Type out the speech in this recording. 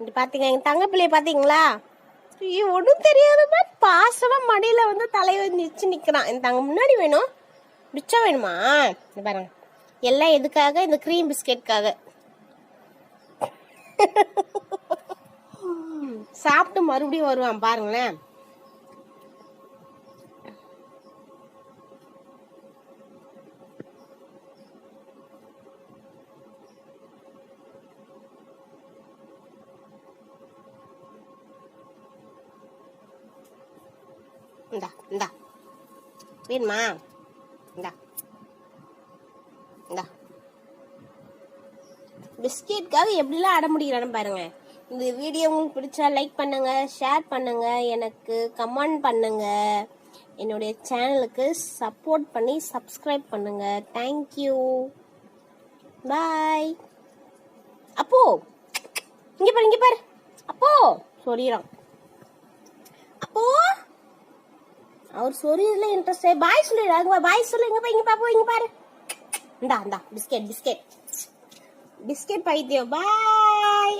இது பாத்தீங்க எங்க தங்க பிள்ளைய பாத்தீங்களா? ஒன்றும் தெரியாத மாதிரி பாசமா மடியில வந்து தலையை நிச்சு நிக்கிறான். என் தங்க முன்னாடி வேணும், மிச்சம் வேணுமா? இந்த பாருங்க, எல்லாம் எதுக்காக? இந்த க்ரீம் பிஸ்கெட்காக. சாப்பிட்டு மறுபடியும் வருவான் பாருங்களேன். இந்தா இந்தா வேணுமா? இந்தா இந்தா பிஸ்கெட்காக எப்படிலாம் அட முடிக்கிறான்னு பாருங்க. இந்த வீடியோ உங்களுக்கு பிடிச்சா லைக் பண்ணுங்க, ஷேர் பண்ணுங்க, எனக்கு கமெண்ட் பண்ணுங்க, என்னுடைய சேனலுக்கு சப்போர்ட் பண்ணி சப்ஸ்கிரைப் பண்ணுங்க. தேங்க்யூ, பாய். அப்போ இங்க பாரு, இங்க பாரு. அப்போ சொல்லிடுறான். அப்போ அவர் சொரியதுல இன்ட்ரெஸ்ட். பாய் சொல்லிடுறாங்க. பாய் சொல்லு. இங்க பாப்போ, இங்க பாரு. இந்தா இந்தா பிஸ்கெட் பிஸ்கெட் பிஸ்கெட் பைத்தியம். பாய்.